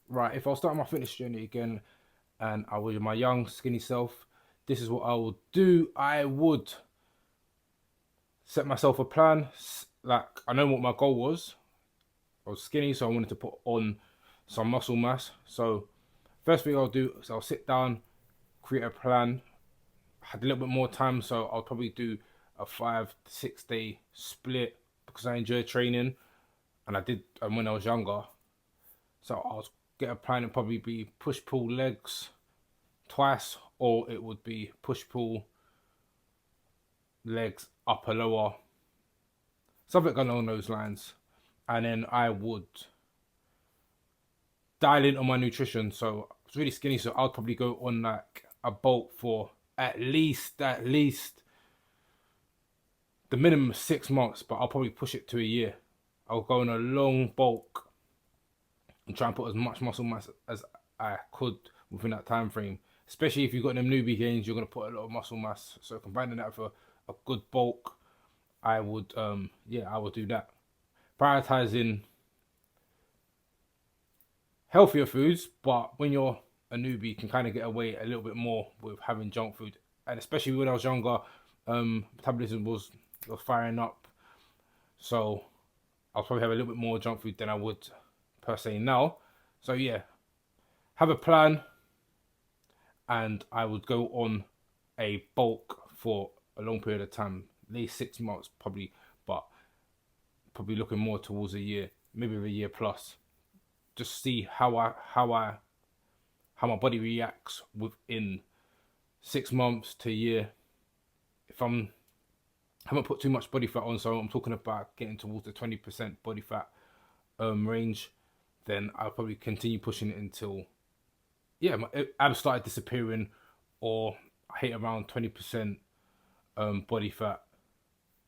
right, if I was starting my fitness journey again and I was my young, skinny self, this is what I would do. I would set myself a plan. Like, I know what my goal was. I was skinny, so I wanted to put on some muscle mass. So, first thing I'll do is I'll sit down, create a plan. I had a little bit more time, so I'll probably do a 5 to 6 day split because I enjoy training and I did when I was younger. So I'll get a plan and probably be push pull legs twice, or it would be push pull legs upper lower, something along those lines. And then I would dial in on my nutrition. So I was really skinny, so I'll probably go on like a bulk for at least the minimum 6 months, but I'll probably push it to a year. I'll go on a long bulk and try and put as much muscle mass as I could within that time frame. Especially if you've got them newbie gains, you're gonna put a lot of muscle mass. So combining that with a good bulk, I would I would do that. Prioritizing healthier foods, but when you're a newbie, you can kind of get away a little bit more with having junk food. And especially when I was younger, metabolism was firing up, so I'll probably have a little bit more junk food than I would per se now. So yeah, have a plan, and I would go on a bulk for a long period of time, at least 6 months probably, but probably looking more towards a year, maybe a year plus. Just see how my body reacts within 6 months to a year. If I haven't put too much body fat on, so I'm talking about getting towards the 20% body fat range, then I'll probably continue pushing it until my abs started disappearing, or I hit around 20% body fat,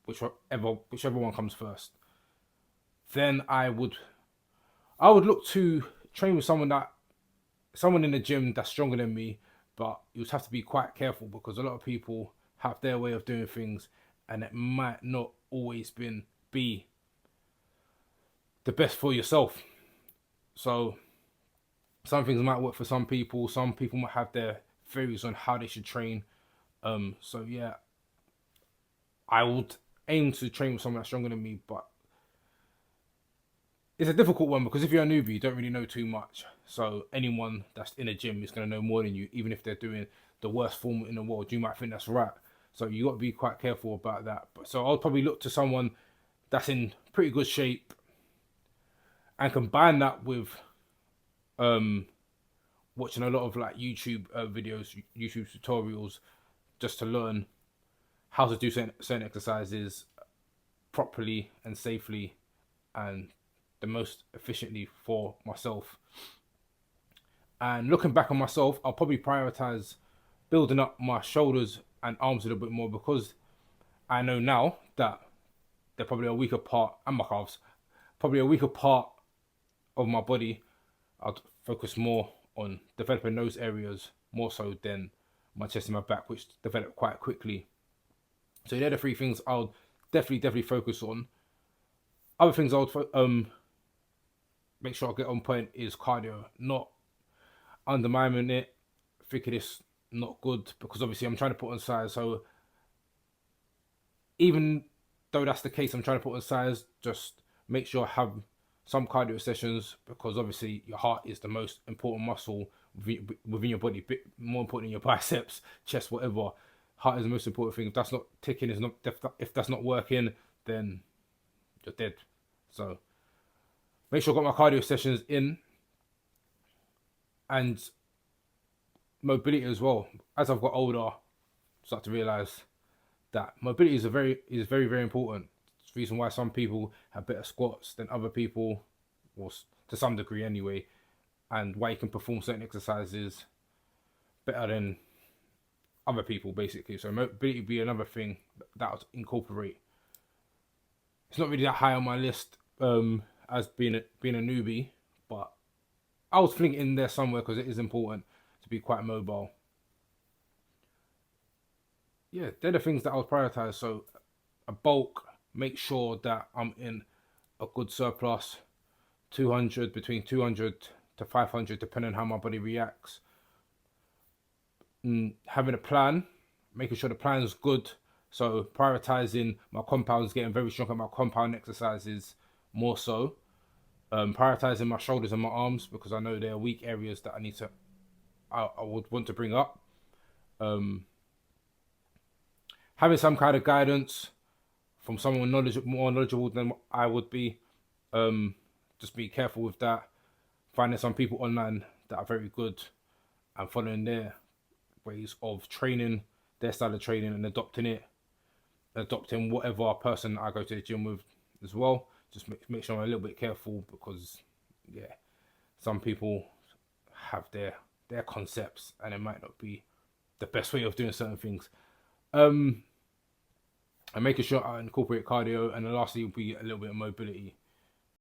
whichever one comes first. Then I would look to train with someone in the gym that's stronger than me, but you just have to be quite careful because a lot of people have their way of doing things, and it might not always be the best for yourself. So some things might work for some people. Some people might have their theories on how they should train. So yeah, I would aim to train with someone that's stronger than me, but it's a difficult one because if you're a newbie, you don't really know too much. So anyone that's in a gym is going to know more than you, even if they're doing the worst form in the world. You might think that's right. So you got to be quite careful about that. But so I'll probably look to someone that's in pretty good shape and combine that with um, watching a lot of like YouTube videos, YouTube tutorials, just to learn how to do certain exercises properly and safely and the most efficiently for myself. And looking back on myself, I'll probably prioritize building up my shoulders and arms a little bit more because I know now that they're probably a weaker part, and my calves, probably a weaker part of my body. I'd focus more on developing those areas more so than my chest and my back, which develop quite quickly. So they're the three things I'll definitely focus on. Other things I'll make sure I get on point is cardio, not undermining it, thinking it's not good because obviously I'm trying to put on size. So even though that's the case, I'm trying to put on size. Just make sure I have some cardio sessions because obviously your heart is the most important muscle within your body, bit more important than your biceps, chest, whatever. Heart is the most important thing. If that's not ticking, is not if that's not working, then you're dead. So make sure I got my cardio sessions in and mobility as well. As I've got older, I start to realize that mobility is very important. It's the reason why some people have better squats than other people, or to some degree anyway, and why you can perform certain exercises better than other people basically. So mobility would be another thing that I'd incorporate. It's not really that high on my list as being a newbie, but I was thinking in there somewhere because it is important to be quite mobile. Yeah, they're the things that I would prioritize. So a bulk, make sure that I'm in a good surplus, 200 between 200 to 500, depending on how my body reacts. Having a plan, making sure the plan is good. So prioritizing my compounds, getting very strong at my compound exercises more so. Prioritizing my shoulders and my arms because I know there are weak areas that I would want to bring up. Having some kind of guidance from someone more knowledgeable than I would be. Just be careful with that. Finding some people online that are very good and following their ways of training, their style of training, and adopting whatever person I go to the gym with as well. Just make sure I'm a little bit careful because, yeah, some people have their concepts and it might not be the best way of doing certain things. And making sure I incorporate cardio, and then lastly will be a little bit of mobility.